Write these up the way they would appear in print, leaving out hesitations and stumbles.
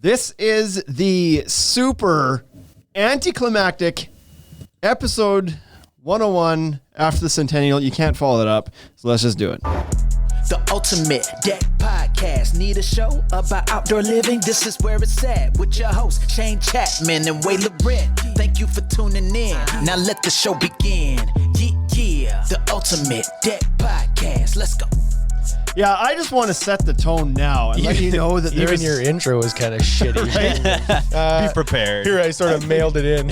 This is the super anticlimactic episode 101 after the centennial. You can't follow it up, so let's just do it. The Ultimate Deck Podcast. Need a show about outdoor living? This is where it's at with your hosts, Shane Chapman and Way Laurent. Thank you for tuning in. Now let the show begin. Yeah. The Ultimate Deck Podcast. Let's go. Yeah, I just want to set the tone now and let you know that even your intro was kind of shitty. Be prepared. Here I sort of mailed it in.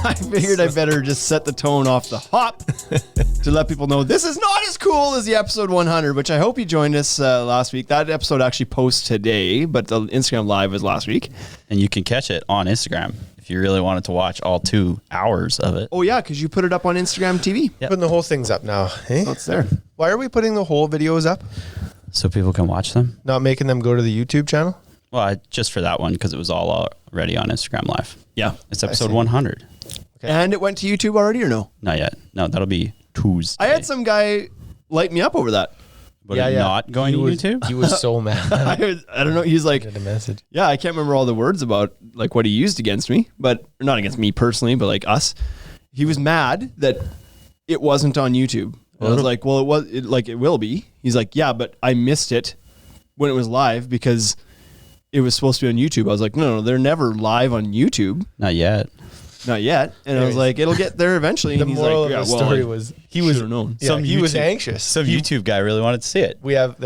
I figured I better just set the tone off the hop to let people know this is not as cool as the episode 100, which I hope you joined us last week. That episode actually posts today, but the Instagram live was last week. And you can catch it on Instagram if you really wanted to watch all 2 hours of it. Oh yeah, because you put it up on Instagram TV. Yep. Putting the whole thing's up now. Hey? Oh, it's there. Why are we putting the whole videos up? So people can watch them? Not making them go to the YouTube channel? Well, just for that one, because it was all already on Instagram Live. Yeah. It's episode 100. Okay. And it went to YouTube already or no? Not yet. No, that'll be Tuesday. I had some guy light me up over that. But not going to YouTube? He was so mad. I don't know. He's like, Sent a message. yeah, I can't remember all the words about like what he used against me, but not against me personally, but like us. He was mad that it wasn't on YouTube. And I was like, well, it will be. He's like, yeah, but I missed it when it was live because it was supposed to be on YouTube. I was like, no, they're never live on YouTube. Not yet. Not yet. And I was like, it'll get there eventually. The And he's moral like, yeah, of the well, story I was he was should've known. Yeah, he was anxious. Some YouTube guy really wanted to see it. We have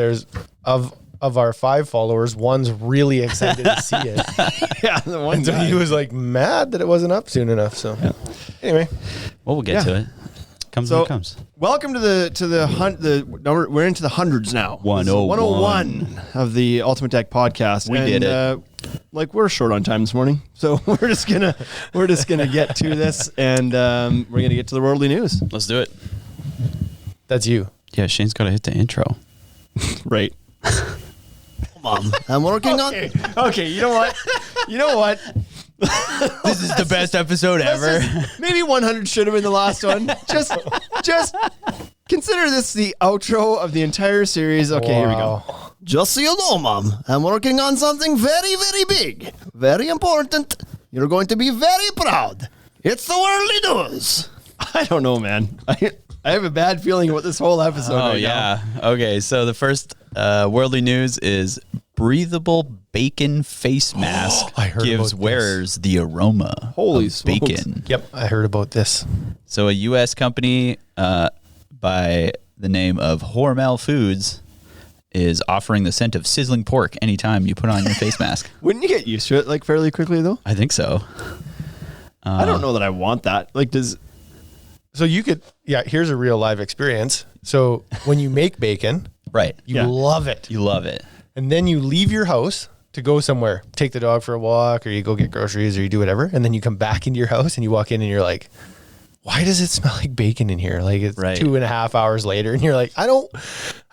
of our 5 followers, one's really excited to see it. Yeah, the one And so guy. he was like mad that it wasn't up soon enough. So anyway, Well, we'll get to it. Comes when it comes. Welcome to the number. We're into the hundreds now. 101. 101 of the Ultimate Deck Podcast. We did it. We're short on time this morning, so we're just gonna get to this, and we're gonna get to the worldly news. Let's do it. that's you. Yeah, Shane's got to hit the intro. Right. Mom, I'm working on. Okay. You know what? This is the best episode ever. Maybe 100 should have been the last one. Just consider this the outro of the entire series. Okay, Here we go. Wow. Just so you know, Mom, I'm working on something very, very big, very important. You're going to be very proud. It's the worldly news. I don't know, man. I have a bad feeling about this whole episode. Oh, right yeah. Okay, so the first worldly news is breathable bacon face mask I heard gives about wearers the aroma Holy of smokes. bacon. Yep, I heard about this. So a U.S. company by the name of Hormel Foods is offering the scent of sizzling pork anytime you put on your face mask. Wouldn't you get used to it like fairly quickly though? I think so. I don't know that I want that. Like, So you could, here's a real live experience. So when you make bacon, Right. you love it. You love it. And then you leave your house to go somewhere, take the dog for a walk, or you go get groceries, or you do whatever. And then you come back into your house and you walk in and you're like, why does it smell like bacon in here? Like it's Right. 2.5 hours later. And you're like, I don't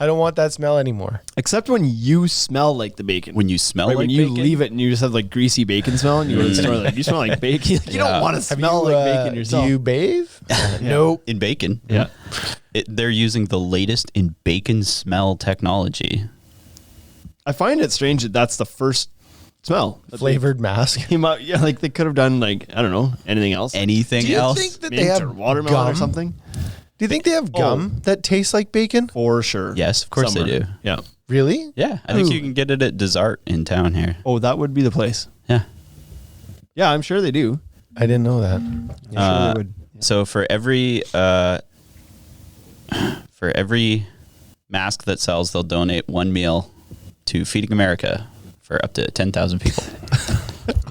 want that smell anymore. except when you smell like the bacon. When you smell Right, like when you bacon, leave it and you just have like greasy bacon smell and you go to the store like you smell like bacon. You Yeah. don't want to smell like bacon yourself. Do you bathe? Nope. in bacon. Yeah. They're using the latest in bacon smell technology. I find it strange that that's the first smell. that Flavored mask. they came out. Yeah, like they could have done like, I don't know, anything else. Anything Do you else? think that Mint they have or watermelon gum or something. Do you think they have gum that tastes like bacon? For sure. Yes, of course they Somewhere. do. Yeah. Really? Yeah, I think Ooh. you can get it at Dessert in town here. Oh, that would be the place. Yeah. Yeah, I'm sure they do. I didn't know that. Yeah, sure they would. So for every mask that sells, they'll donate 1 meal to Feeding America for up to 10,000 people.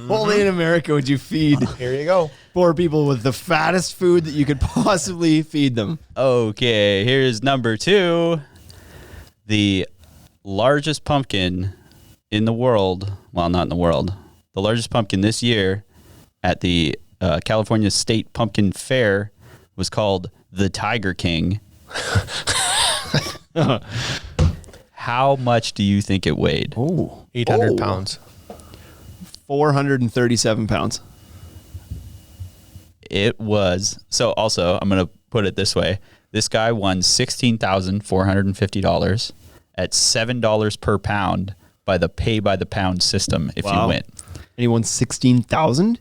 Only in America would you feed Here you go. poor people with the fattest food that you could possibly feed them. Okay, here's number 2. The largest pumpkin in the world, well, not in the world, the largest pumpkin this year at the California State Pumpkin Fair was called the Tiger King. How much do you think it weighed? Oh, 800 pounds. 437 pounds. It was, so also, I'm going to put it this way. This guy won $16,450 at $7 per pound by the pay by the pound system if you win. and he won 16,000.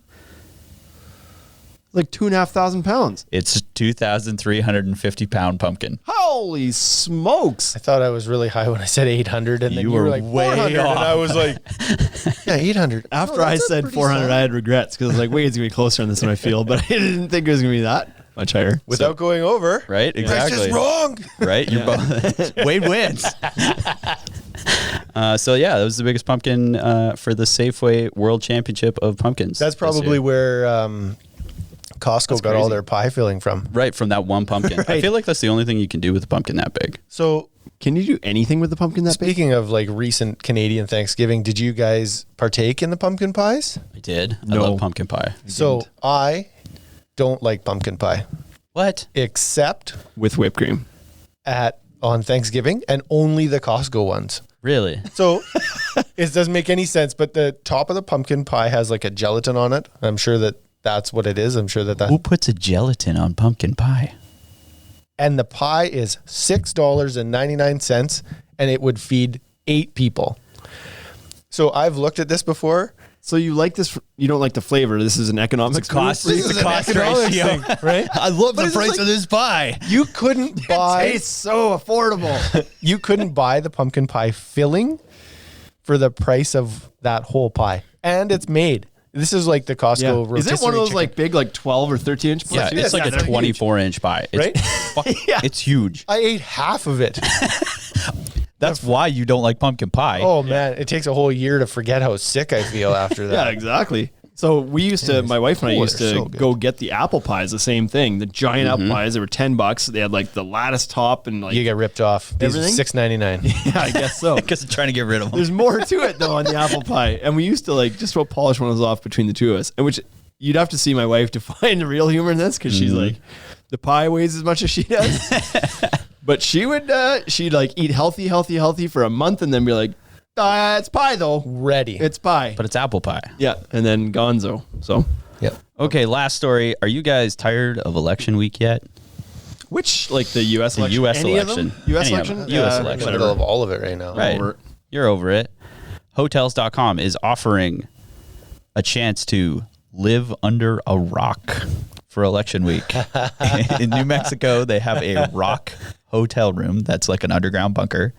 Like 2,500 pounds. It's 2,350 pound pumpkin. Holy smokes! I thought I was really high when I said 800, and then you were like way 400, off. and I was like, yeah, 800. After I said 400, I had regrets because I was like, wait, it's gonna be closer on this one. I feel, but I didn't think it was gonna be that much higher. Without going over, Right? Exactly. That's just wrong. Right? You're both. Wade wins. So yeah, that was the biggest pumpkin for the Safeway World Championship of Pumpkins. That's this probably year. where Costco got all crazy. their pie filling from. Right, from that one pumpkin. I feel like that's the only thing you can do with a pumpkin that big. So Can you do anything with the pumpkin that big? speaking of like recent Canadian Thanksgiving, did you guys partake in the pumpkin pies? I did. I No. love pumpkin pie. So I don't like pumpkin pie What? except With whipped cream. on Thanksgiving, and only the Costco ones. Really? So it doesn't make any sense, but the top of the pumpkin pie has like a gelatin on it. I'm sure that's what it is. I'm sure that Who puts a gelatin on pumpkin pie? and the pie is $6.99, and it would feed 8 people. So I've looked at this before. So you like this? You don't like the flavor. This is an economics cost. move? This is a cost economics ratio. thing, right? I love the it's price like- of this pie. You couldn't buy Tastes so affordable. you couldn't buy the pumpkin pie filling for the price of that whole pie, and it's made. This is like the Costco. Is it one of those rotisserie like big, like 12 or 13 inch? Yeah, pies? it's like a they're 24-inch pie. It's Right? It's huge. chicken. I ate half of it. That's why you don't like pumpkin pie. Oh man, it takes a whole year to forget how sick I feel after Yeah, that. exactly. So we used to, my wife and I Oh, used they're to so good. go get the apple pies, the same thing. The giant apple pies, they were $10. They had like the lattice top and like, You get ripped off. These are Everything? $6.99. yeah, I guess so. Because I'm trying to get rid of them. There's more to it though on the apple pie. And we used to like just about polish one of those off between the two of us. And which you'd have to see my wife to find the real humor in this because she's like, the pie weighs as much as she does. But she would, she'd like eat healthy for a month and then be like, it's pie though. Ready. It's pie. But it's apple pie. Yeah. And then gonzo. So Yep. Okay, last story. Are you guys tired of election week yet? which like the U.S. The election? U.S. Any of them? election. U.S. Any of election? them. Yeah, U.S. I'm in election. the middle of all of it right now. Right. over it. You're over it. Hotels.com is offering a chance to live under a rock for election week. In New Mexico, they have a rock hotel room that's like an underground bunker,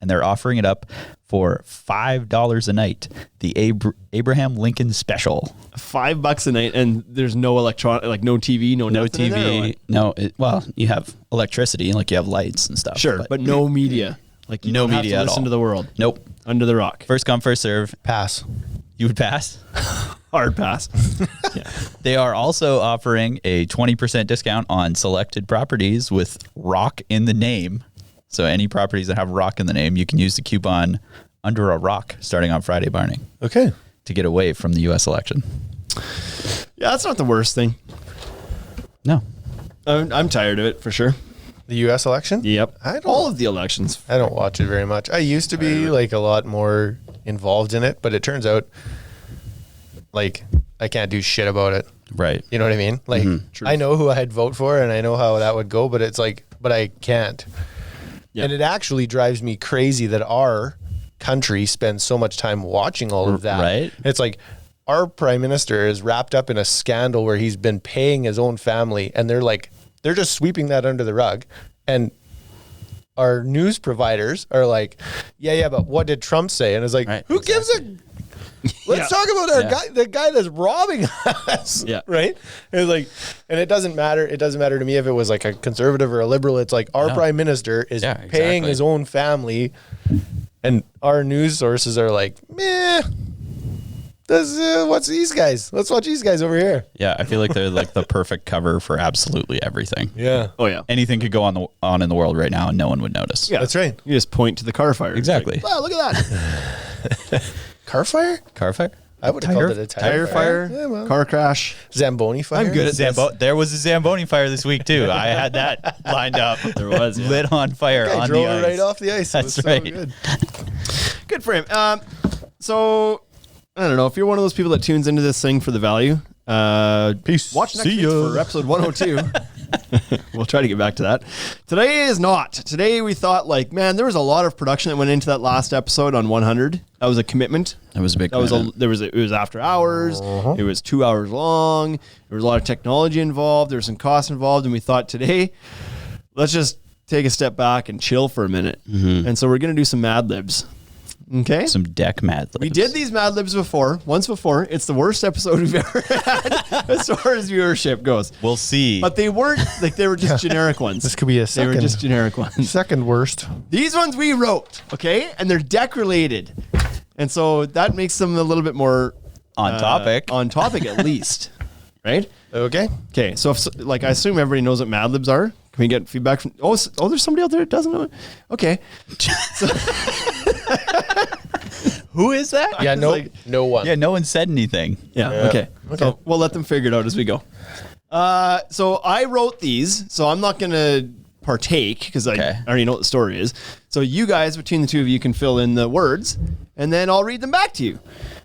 and they're offering it up for $5 a night. The Abraham Lincoln Special. $5 a night, and there's no electronic, like no TV, no No nothing in there, or TV. what? No, well, you have electricity, like you have lights and stuff. Sure, but no media. Like you No don't have media to at listen all. to the world. Nope. Under the rock. First come, first serve. Pass. You would pass. Hard pass. Yeah. They are also offering a 20% discount on selected properties with rock in the name. So any properties that have rock in the name, you can use the coupon under a rock starting on Friday morning Okay. to get away from the U.S. election. Yeah, that's not the worst thing. No. I'm tired of it for sure. The U.S. election? Yep. I don't- All of the elections. I don't watch it very much. I used to be like a lot more involved in it, but it turns out like I can't do shit about it. Right. You know what I mean? Like True. I know who I'd vote for and I know how that would go, but it's like, but I can't. Yeah. And it actually drives me crazy that our country spends so much time watching all of that. Right. It's like our prime minister is wrapped up in a scandal where he's been paying his own family, and they're just sweeping that under the rug. And our news providers are like, yeah, but what did Trump say? And it's like, Right, who gives a let's talk about our guy, the guy that's robbing us. Yeah. Right. And it's like, and it doesn't matter. It doesn't matter to me if it was like a conservative or a liberal. It's like our prime minister is Yeah, paying exactly. his own family, and our news sources are like, meh. What's these guys? Let's watch these guys over here. Yeah, I feel like they're like the perfect cover for absolutely everything. Yeah. Oh yeah. Anything could go on in the world right now and no one would notice. Yeah. That's right. You just point to the car fire. It's Exactly. like, wow, look at that. Car fire? Car fire? I would have called it a Tire fire, Yeah, well. car crash. Zamboni fire. I'm good at this. There was a Zamboni fire this week too. I had that lined up. There was, yeah. Lit on fire I on drove the it ice. right off the ice. It That's was right. So good. Good for him. So I don't know if you're one of those people that tunes into this thing for the value. Peace. Watch next See week ya. for episode 102. We'll try to get back to that. Today is not. Today we thought like, man, there was a lot of production that went into that last episode on 100. That was a commitment. That was a big. It was after hours. It was 2 hours long. There was a lot of technology involved. There was some costs involved, and we thought today, let's just take a step back and chill for a minute. And so we're gonna do some Mad Libs. Okay. Some deck Mad Libs. We did these Mad Libs once before. It's the worst episode we've ever had as far as viewership goes. We'll see. But they weren't like they were just generic ones. This could be a second. They were just generic ones. Second worst. These ones we wrote, okay, and they're deck related, and so that makes them a little bit more on topic. On topic, at least, right? Okay. Okay. So, if, like, I assume everybody knows what Mad Libs are. Can we get feedback from? Oh, there's somebody out there that doesn't know it. Okay. So, Who is that? Yeah, no, like- no one. Yeah, no one said anything. yeah. Okay. So we'll let them figure it out as we go. So I wrote these, so I'm not gonna partake because I already know what the story is. So you guys, between the two of you, can fill in the words, and then I'll read them back to you.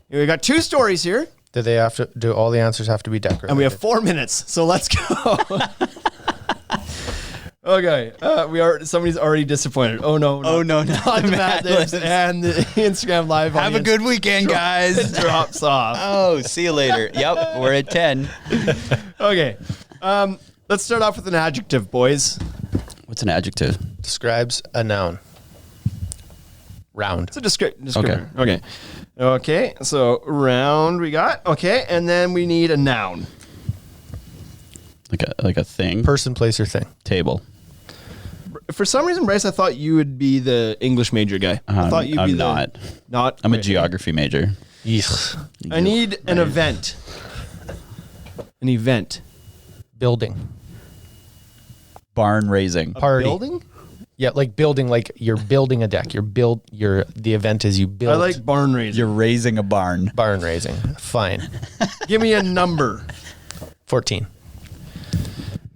We got 2 stories here, Do they have to? Do all the answers have to be decorated? and we have 4 minutes. So let's go. Okay, somebody's already disappointed. Oh no! Oh, no, not not the the Mad Mad Libs Libs. and the Instagram live. Have a audience good weekend, guys. drops off. Oh, see you later. Yep, we're at 10. Okay, let's start off with an adjective, boys. What's an adjective? Describes a noun. Round. It's a descriptor. Okay. So round we got. Okay, and then we need a noun. Like a thing. Person, place, or thing. Table. For some reason, Bryce, I thought you would be the English major guy. I thought you'd be I'm the not. Not. I'm a okay. geography major. I need an event. An event. Building. Barn raising. Party. Building. Yeah, like building. Like you're building a deck. The event is you build. I like barn raising. You're raising a barn. barn raising. Fine. Give me a number 14.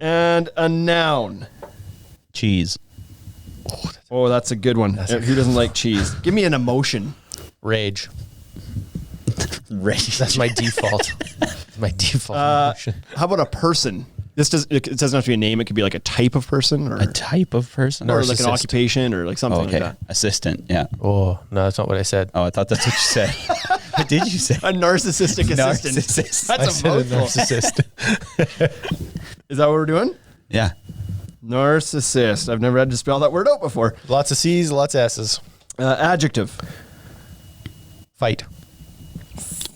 and a noun. Cheese. Oh, that's a good one. Who doesn't like cheese? Give me an emotion. Rage. Raise. That's my default. My default emotion. How about a person? It doesn't have to be a name. It could be like a type of person or A type of person? or like an Narcissist. occupation or like something Okay. like that. Assistant. Yeah. Oh no, that's not what I said. Oh, I thought that's what you said. What did you say? A narcissistic assistant. Narcissist. I That's a said a mouthful. narcissist. Is that what we're doing? Yeah. Narcissist. I've never had to spell that word out before. Lots of C's, lots of S's. Adjective. Fight.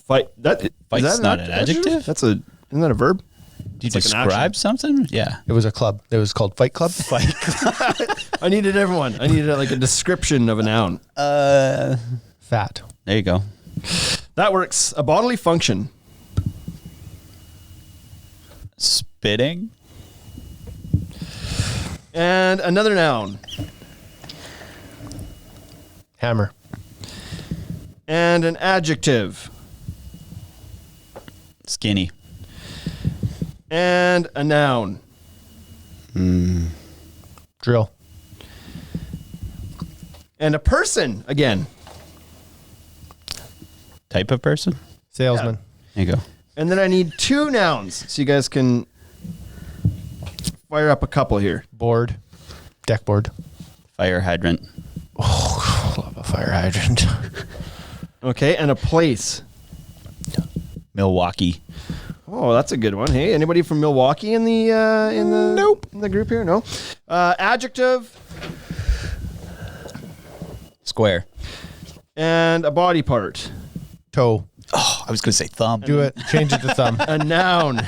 Fight. Is Fight's that not an adjective? Isn't that a verb? Do you It's like an describe something? Yeah. It was a club. It was called Fight Club. Fight. I needed everyone. I needed like a description of a noun. Fat. There you go. That works. A bodily function. Spitting. And another noun. Hammer. And an adjective. Skinny. And a noun. Drill. And a person again. Type of person? Salesman. There you go. And then I need 2 nouns so you guys can fire up a couple here. Board. Deck board. Fire hydrant. Love a fire hydrant. Okay, and a place. Milwaukee. Oh, that's a good one. Hey, anybody from Milwaukee in the in the group here? No. Adjective Square. and a body part. Toe. Oh, I was going to say thumb. Do it. Change it to thumb. A noun.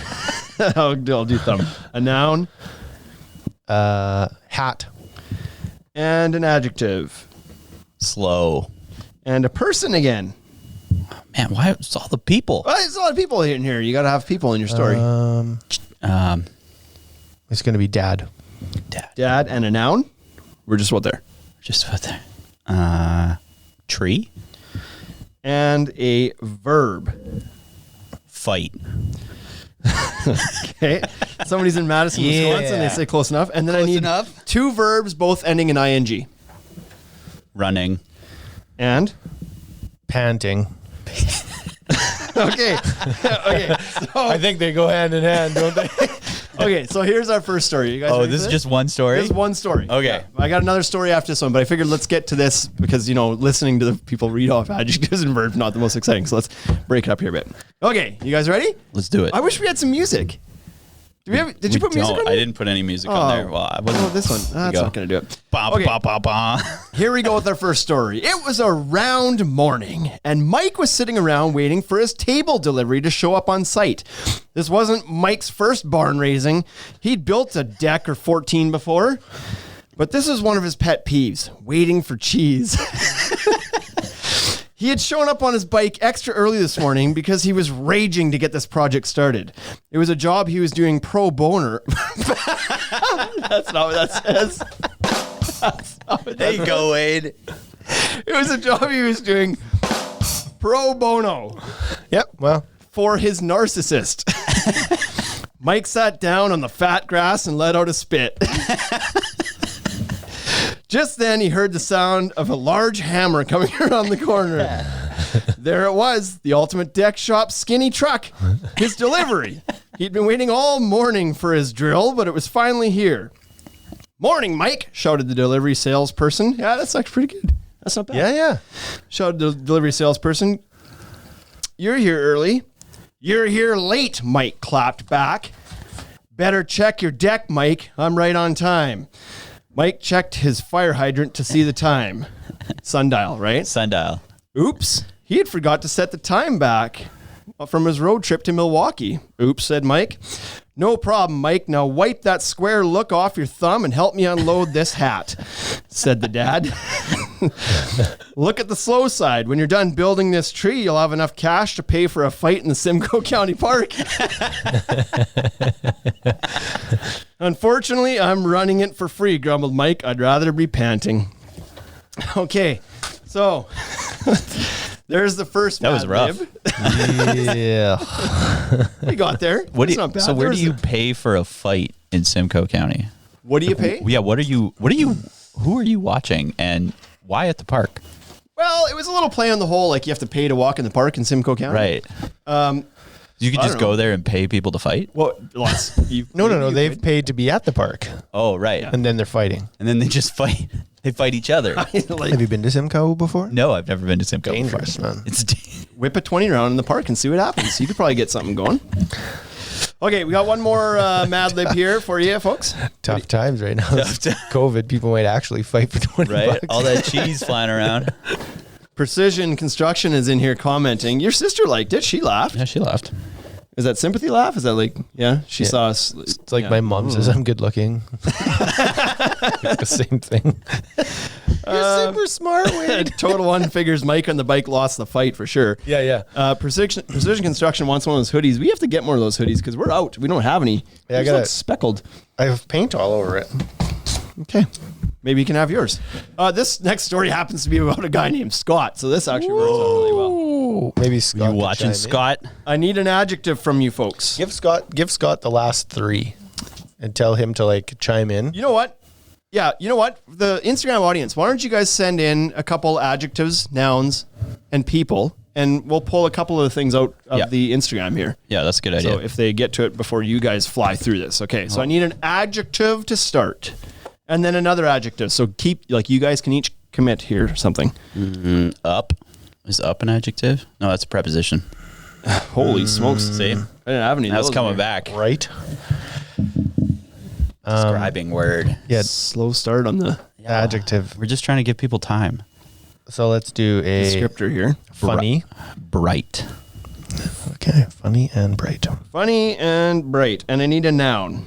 I'll do thumb. A noun Hat. and an adjective Slow. and a person again. Man, why it's all the people? Well, there's a lot of people in here. You got to have people in your story. It's going to be dad. Dad and a noun. We're just what there. Just about there. Tree. And a verb. Fight. Okay. Somebody's in Madison, Wisconsin. They say close enough. And then I need enough. 2 verbs, both ending in ing. Running. And Panting. okay. Okay. So I think they go hand in hand, don't they? Okay, so here's our first story. You guys ready This for is just one story? This is one story. Okay. Yeah. I got another story after this one, but I figured let's get to this because, listening to the people read off adjectives and verbs not the most exciting. So let's break it up here a bit. Okay, you guys ready? Let's do it. I wish we had some music. Did you put music on I it? didn't put any music on there. Well, I wasn't. This one. That's go. not going to do it. Ba, Okay. ba, ba, ba. Here we go with our first story. It was a round morning, and Mike was sitting around waiting for his table delivery to show up on site. This wasn't Mike's first barn raising. He'd built a deck or 14 before, but this was one of his pet peeves, waiting for cheese. He had shown up on his bike extra early this morning because he was raging to get this project started. It was a job he was doing pro bono. That's not what that says. There you go, Wade. It was a job he was doing pro bono Yep. Well, for his narcissist. Mike sat down on the fat grass and let out a spit. Just then, he heard the sound of a large hammer coming around the corner. There it was, the Ultimate Deck Shop skinny truck, his delivery. He'd been waiting all morning for his drill, but it was finally here. Morning, Mike, shouted the delivery salesperson. Yeah, that's actually pretty good. That's not bad. yeah. Shouted the delivery salesperson. You're here early. You're here late, Mike clapped back. Better check your deck, Mike. I'm right on time. Mike checked his fire hydrant to see the time. Sundial, right? Sundial. Oops. He had forgot to set the time back from his road trip to Milwaukee. Oops, said Mike. No problem, Mike. Now wipe that square look off your thumb and help me unload this hat, said the dad. Look at the slow side. When you're done building this tree, you'll have enough cash to pay for a fight in the Simcoe County Park. Unfortunately, I'm running it for free, grumbled Mike. I'd rather be panting. Okay, so there's the first. That was rough. Yeah. We got there. What do That's you, not bad. so where There's do you pay for a fight in Simcoe County? What do you pay? Yeah, who are you watching and why at the park? Well, it was a little play on the whole, like you have to pay to walk in the park in Simcoe County. Right. You could I just don't know. go there and pay people to fight? Well, No. They've paid to be at the park, Oh, right. and then they're fighting. And then they just fight. They fight each other. like, Have you been to Simcoe before? No, I've never been to Simcoe Dangerous, before. man. It's whip a 20 round in the park and see what happens. You could probably get something going. Okay, we got one more Mad Lib here for you, folks. Tough times right now. COVID, people might actually fight for 20 right. bucks. All that cheese flying around. Precision Construction is in here commenting. Your sister liked it. She laughed. Yeah, she left. Is that sympathy laugh? Is that like, she saw us. It's like my mom says I'm good looking. The same thing. You're super smart, Wade. Total One figures Mike on the bike lost the fight for sure. Yeah. Precision Construction wants one of those hoodies. We have to get more of those hoodies because we're out. We don't have any. Yeah, I These gotta- look speckled. I have paint all over it. Okay. Maybe you can have yours. This next story happens to be about a guy named Scott, so this actually works out really well. Ooh, maybe Scott. You can watching chime in. Scott? I need an adjective from you folks. Give Scott the last three, and tell him to like chime in. You know what? Yeah, you know what? The Instagram audience, why don't you guys send in a couple adjectives, nouns, and people, and we'll pull a couple of things out of Yeah. the Instagram here. Yeah, that's a good idea. So if they get to it before you guys fly through this. Okay, so I need an adjective to start. And then another adjective. So you guys can each commit here or something. Up. Is up an adjective? No, that's a preposition. Holy smokes. See? I didn't have any of That's those coming here. back. Right. Describing word. Yeah. Slow start on the Adjective. We're just trying to give people time. So let's do a descriptor here. funny. Bright. Okay. Funny and bright. Funny and bright. And I need a noun.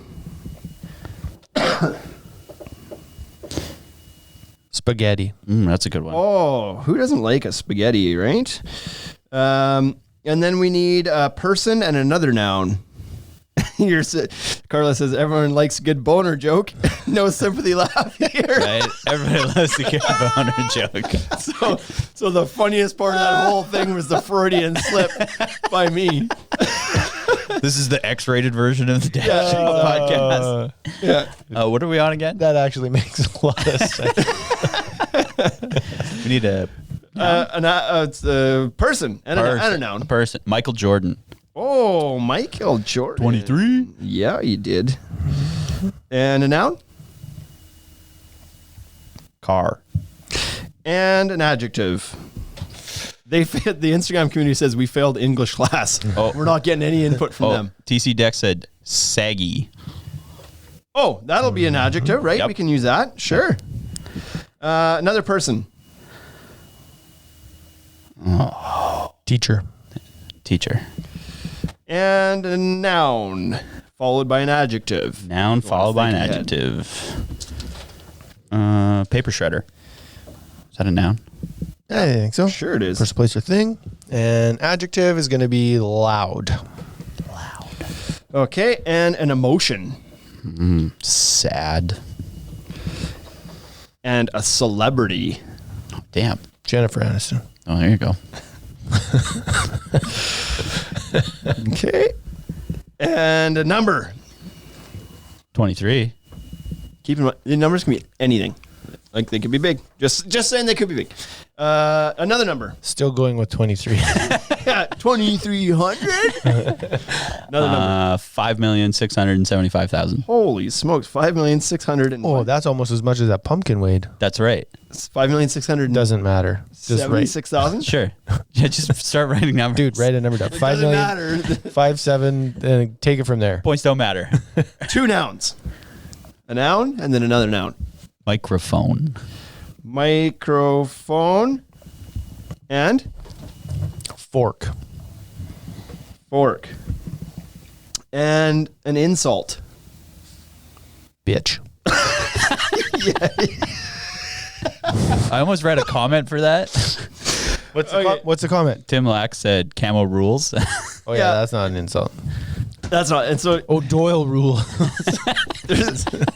Spaghetti. That's a good one. Oh, who doesn't like a spaghetti, right? And then we need a person and another noun. Carla says, everyone likes a good boner joke. No sympathy laugh here. Right? Everybody loves to get a boner joke. So the funniest part of that whole thing was the Freudian slip by me. This is the X-rated version of the Dash podcast. Yeah. What are we on again? That actually makes a lot of sense. We need a It's a person and a noun. person. Michael Jordan. Oh, Michael Jordan. 23. Yeah, you did. And a noun? Car. And an adjective. The Instagram community says we failed English class. Oh. We're not getting any input from them. TC Deck said saggy. Oh, that'll be an adjective, right? Yep. We can use that. Sure. Another person. Teacher. Teacher. And a noun, followed by an adjective. Noun followed by an think ahead. adjective. Paper shredder. Is that a noun? I think so. Sure it is. First place or thing. And adjective is going to be loud. Okay, and an emotion. Sad. And a celebrity. Damn. Jennifer Aniston. Oh, there you go. Okay. And a number. 23. Keep in mind, the numbers can be anything. Like they could be big. Just saying they could be big. Another number. Still going with 23. Yeah, 2,300. Another number. 5,675,000. Holy smokes, 5,600,000. Oh, that's almost as much as that pumpkin weighed. That's right. 5,676,000. Doesn't matter. Just write. Sure. Yeah, just start writing numbers. Dude, write a number down. It 5 doesn't million. matter. 5, 7, and take it from there. Points don't matter. Two nouns. A noun and then another noun. Microphone. Microphone and Fork. fork. And an insult. Bitch. I almost read a comment for that. What's the comment? Tim Lack said camo rules. Oh, yeah, Yeah. that's not an insult. That's not. And so Oh, Doyle rule.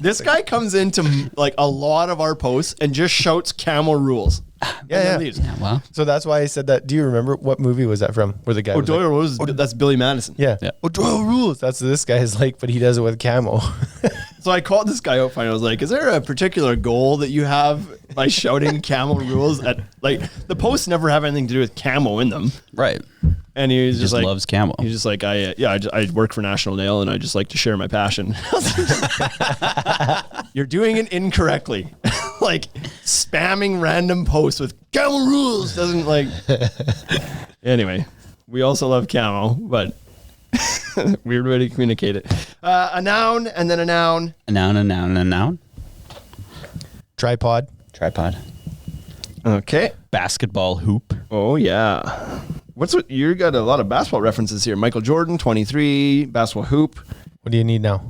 this guy comes into like a lot of our posts and just shouts camel rules. Yeah. Wow. So that's why I said that. Do you remember what movie was that from? Where the guy Oh, was like, Doyle rules. That's Billy Madison. yeah. Yeah. Oh, Doyle rules. That's what this guy is like, but he does it with camo. So I called this guy out. Finally, I was like, "Is there a particular goal that you have by shouting camel rules?" At like the posts never have anything to do with camo in them. Right. And he was He just just like, loves camo. He's just like, I work for National Nail and I just like to share my passion. You're doing it incorrectly. Like spamming random posts with camo rules doesn't like. Anyway, we also love camo, but weird way to communicate it. A noun and then a noun. A noun, a noun, and a noun. Tripod. Tripod. Okay. Basketball hoop. Oh yeah. You got a lot of basketball references here. Michael Jordan, 23, basketball hoop. What do you need now?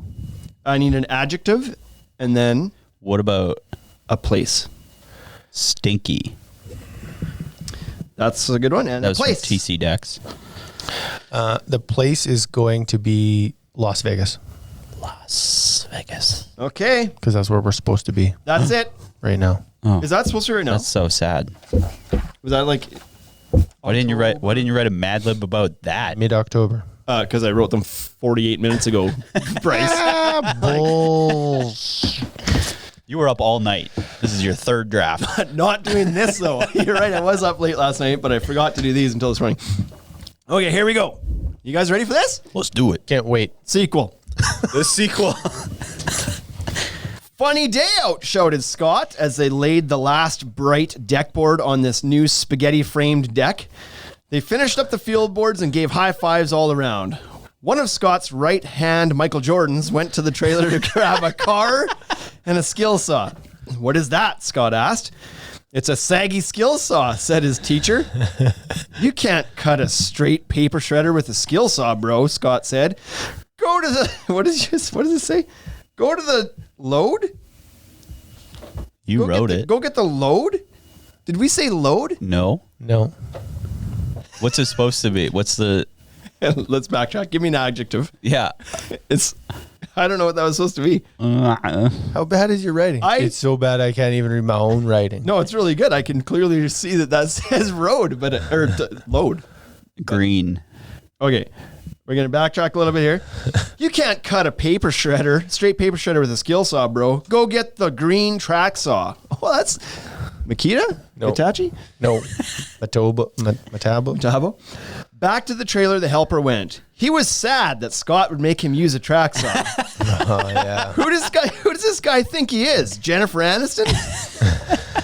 I need an adjective and then What about a place. stinky? That's a good one. And That a was from place. TC Dex. The place is going to be Las Vegas Las Vegas. Okay. because that's where we're supposed to be That's it. right now. Oh, Is that supposed to be right now? that's so sad. Was that like Why didn't you write a Mad Lib about that? Mid-October. because I wrote them 48 minutes ago, Bryce. Bull. You were up all night. This is your third draft. Not doing this though. You're right. I was up late last night, but I forgot to do these until this morning. Okay, here we go. You guys ready for this? Let's do it. Can't wait. Sequel. The sequel. Funny day out, shouted Scott as they laid the last bright deck board on this new spaghetti framed deck. They finished up the field boards and gave high fives all around. One of Scott's right hand Michael Jordans went to the trailer to grab a car and a skill saw. What is that? Scott asked. It's a saggy skill saw, said his teacher. You can't cut a straight paper shredder with a skill saw, bro, Scott said. Go to the, what does it say? Go to the load? You wrote it. Go get the load? Did we say load? No. No. What's it supposed to be? What's the? Let's backtrack. Give me an adjective. Yeah. I don't know what that was supposed to be. How bad is your writing? It's so bad I can't even read my own writing. No, it's really good. I can clearly see that says road, load. Green. Okay. We're going to backtrack a little bit here. You can't cut a paper shredder, straight paper shredder with a skill saw, bro. Go get the green track saw. Oh, that's Makita? No. Hitachi? No. Matabo. Tabo? Back to the trailer, the helper went. He was sad that Scott would make him use a track saw. Oh yeah. Who does this guy think he is? Jennifer Aniston?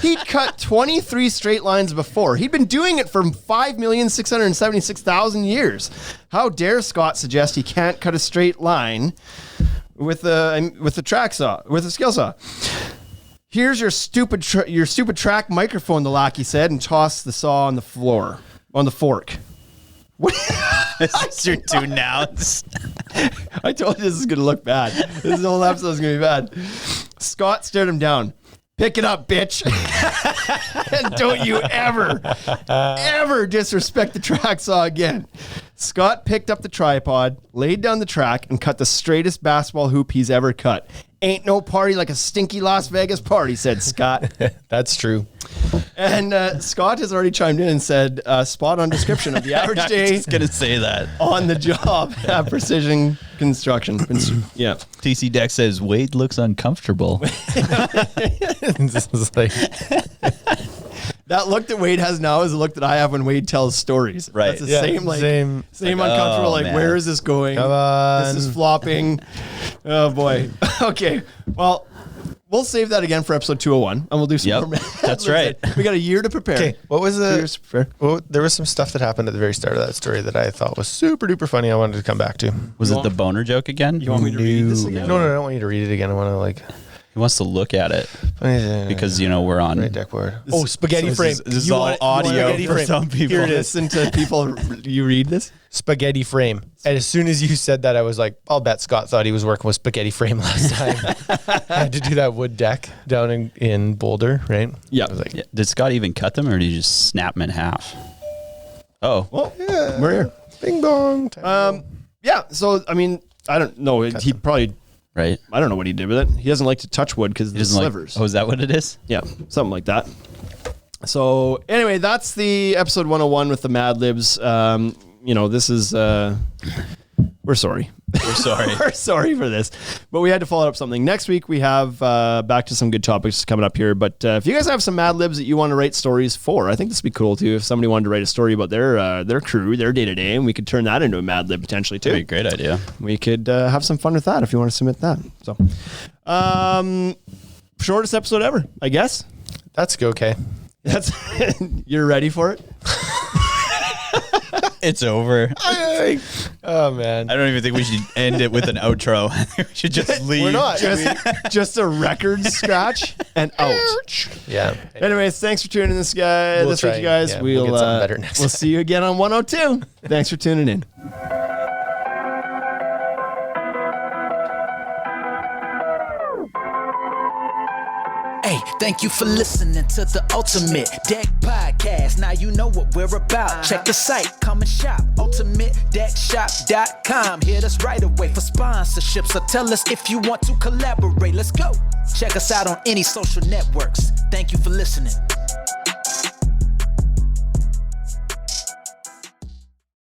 He'd cut 23 straight lines before. He'd been doing it for 5,676,000 years. How dare Scott suggest he can't cut a straight line with a track saw, with a skill saw? Here's your stupid track microphone, the lackey said, and tossed the saw on the floor, on the fork. What? This is your two nouns. I told you this is going to look bad. This whole episode is going to be bad. Scott stared him down. Pick it up, bitch. And don't you ever disrespect the track saw again. Scott picked up the tripod, laid down the track, and cut the straightest basketball hoop he's ever cut. Ain't no party like a stinky Las Vegas party, said Scott. That's true. And Scott has already chimed in and said, spot on description of the average I was day just gonna say that. on the job at Precision Construction. Yeah. TC Deck says Wade looks uncomfortable. This is like, That look that Wade has now is the look that I have when Wade tells stories. Right. That's the Yeah, same like, uncomfortable, oh, like, man. where is this going? Come on. This is flopping. Oh, boy. Okay. Well, we'll save that again for episode 201, and we'll do some Yep, more. that's right. We got a year to prepare. okay, what was 2 years the? to prepare. Well, there was some stuff that happened at the very start of that story that I thought was super duper funny. I wanted to come back to. Was it the boner joke again? You want me to read this again? No, I don't want you to read it again. I want to like. He wants to look at it because we're on. Right deck board. Oh, spaghetti So frame. This is You all want- audio spaghetti for frame. some people. Here it is. Listen to people. You read this? Spaghetti frame. And as soon as you said that, I was like, I'll bet Scott thought he was working with spaghetti frame last time. I had to do that wood deck down in Boulder, right? Yeah. I was like, Yeah. Did Scott even cut them, or did he just snap them in half? Oh, Well, yeah, we're here. bing bong. Time Yeah. So, I mean, I don't know. He probably, right. I don't know what he did with it. He doesn't like to touch wood because of He the doesn't slivers. like. Oh, is that what it is? Yeah, something like that. So anyway, that's the episode 101 with the Mad Libs. This is we're sorry. We're sorry. We're sorry for this, but we had to follow up something. Next week we have back to some good topics coming up here. But if you guys have some Mad Libs that you want to write stories for, I think this would be cool too. If somebody wanted to write a story about their crew, their day to day, and we could turn that into a Mad Lib potentially too. That'd be a great idea. We could have some fun with that if you want to submit that. So, shortest episode ever, I guess. That's okay. That's you're ready for it. It's over. Oh man. I don't even think we should end it with an outro. We should just leave. We're not. Just a record scratch and out. Yeah. Anyways, thanks for tuning in this guy. We'll this try week, you guys. and- yeah, we'll get something better next We'll time. see you again on 102. Thanks for tuning in. Hey, thank you for listening to the Ultimate Deck Podcast. Now you know what we're about. Check the site, come and shop. UltimateDeckShop.com. Hit us right away for sponsorships, or tell us if you want to collaborate. Let's go. Check us out on any social networks. Thank you for listening.